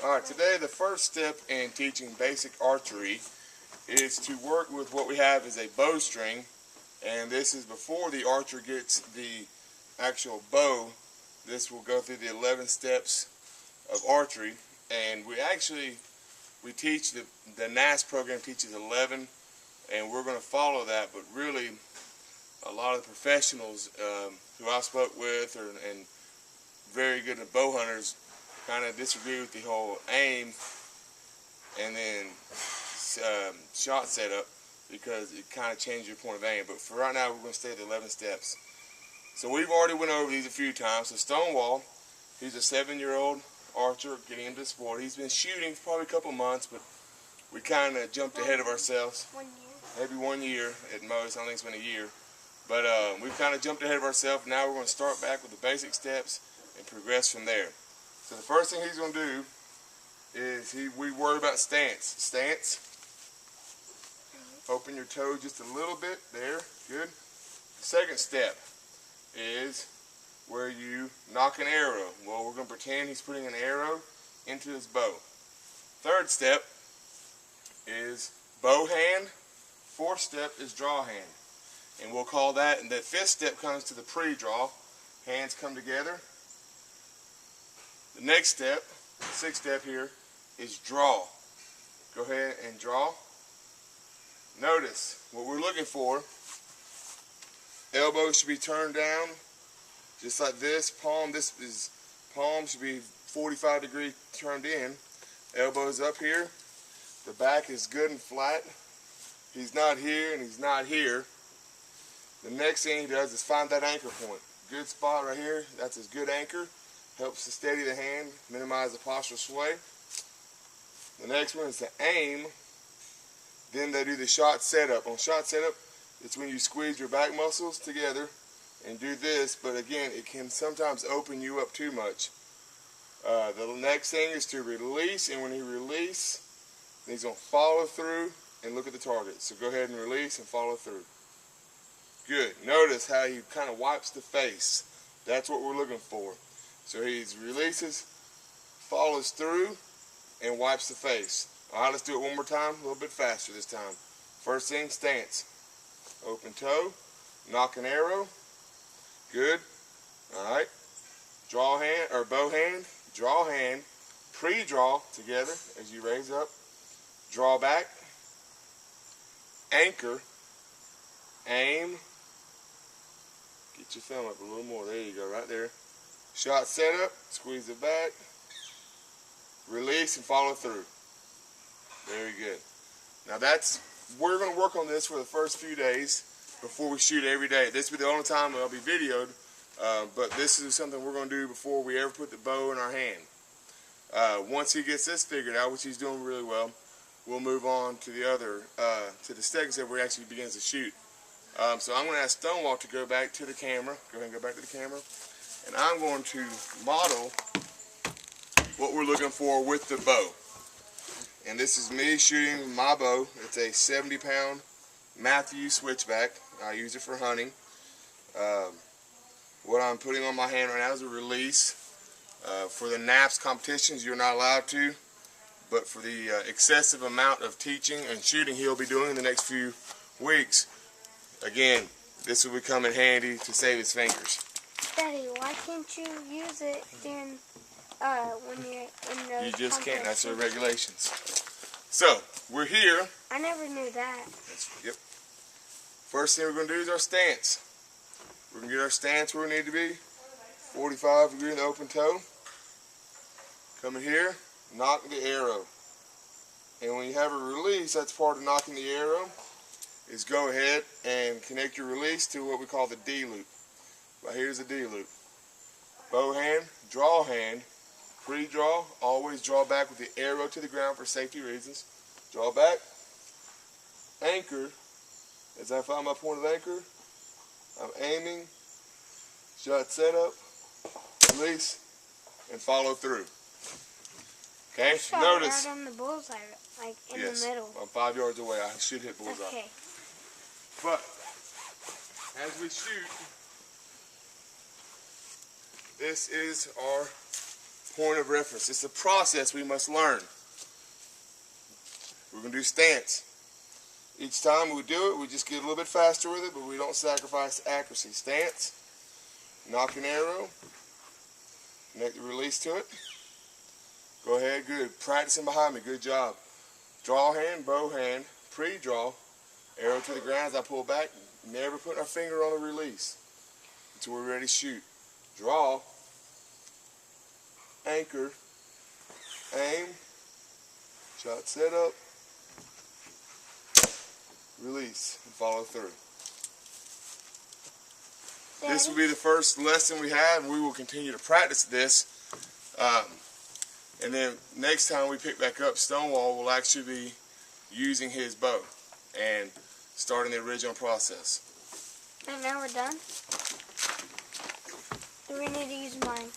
Alright, today the first step in teaching basic archery is to work with what we have as a bowstring, and this is before the archer gets the actual bow. This will go through the 11 steps of archery, and we teach the NAS program teaches 11, and we're going to follow that, but really a lot of the professionals who I spoke with and very good at bow hunters kind of disagree with the whole aim and then shot setup, because it kind of changes your point of aim. But for right now, we're going to stay at the 11 steps. So we've already went over these a few times. So Stonewall, he's a 7-year-old archer getting into the sport. He's been shooting for probably a couple months, but we kind of jumped ahead of ourselves. 1 year. Maybe 1 year at most. I don't think it's been a year. But we've kind of jumped ahead of ourselves. Now we're going to start back with the basic steps and progress from there. So the first thing he's going to do is we worry about stance. Stance. Open your toe just a little bit. There. Good. The second step is where you knock an arrow. Well, we're going to pretend he's putting an arrow into his bow. Third step is bow hand. Fourth step is draw hand. And we'll call that, and the fifth step comes to the pre-draw. Hands come together. The next step, the sixth step here, is draw. Go ahead and draw. Notice what we're looking for. Elbow should be turned down, just like this. Palm should be 45 degrees turned in. Elbows up here. The back is good and flat. He's not here and he's not here. The next thing he does is find that anchor point. Good spot right here. That's his good anchor. Helps to steady the hand, minimize the postural sway. The next one is to aim. Then they do the shot setup. On shot setup, it's when you squeeze your back muscles together and do this, but again, it can sometimes open you up too much. The next thing is to release, and when he releases, he's going to follow through and look at the target. So go ahead and release and follow through. Good. Notice how he kind of wipes the face. That's what we're looking for. So he releases, follows through, and wipes the face. Alright, let's do it one more time, a little bit faster this time. First thing, stance. Open toe, knock an arrow. Good. Alright. Draw hand, or bow hand, draw hand, pre-draw together as you raise up. Draw back. Anchor. Aim. Get your thumb up a little more. There you go, right there. Shot setup, squeeze it back, release and follow through. Very good. Now we're going to work on this for the first few days before we shoot every day. This will be the only time it'll be videoed, but this is something we're going to do before we ever put the bow in our hand. Once he gets this figured out, which he's doing really well, we'll move on to the other, to the second step where he actually begins to shoot. So I'm going to ask Stonewall to go back to the camera. Go ahead and go back to the camera. And I'm going to model what we're looking for with the bow. And this is me shooting my bow. It's a 70-pound Matthews switchback. I use it for hunting. What I'm putting on my hand right now is a release. For the NAPS competitions, you're not allowed to. But for the excessive amount of teaching and shooting he'll be doing in the next few weeks, again, this will become in handy to save his fingers. Daddy, why can't you use it during when you're in the You just can't. That's the regulations. So, we're here. I never knew that. Yep. First thing we're going to do is our stance. We're going to get our stance where we need to be. 45 degree in the open toe. Come in here, knock the arrow. And when you have a release, that's part of knocking the arrow, is go ahead and connect your release to what we call the D loop. Right here's the D loop. Bow hand, draw hand, pre-draw, always draw back with the arrow to the ground for safety reasons. Draw back. Anchor, as I find my point of anchor, I'm aiming, shot setup, release, and follow through. Okay, notice. Right on the bullseye, like in the middle. I'm 5 yards away. I should hit bullseye. Okay. But as we shoot, this is our point of reference. It's a process we must learn. We're going to do stance. Each time we do it, we just get a little bit faster with it, but we don't sacrifice accuracy. Stance, knock an arrow, make the release to it. Go ahead, good. Practicing behind me, good job. Draw hand, bow hand, pre-draw, arrow to the ground as I pull back. Never put our finger on the release until we're ready to shoot. Draw, anchor, aim, shot set up, release, and follow through. Daddy? This will be the first lesson we have, and we will continue to practice this. And then next time we pick back up, Stonewall will actually be using his bow and starting the original process. And now we're done. Do we need to use mine?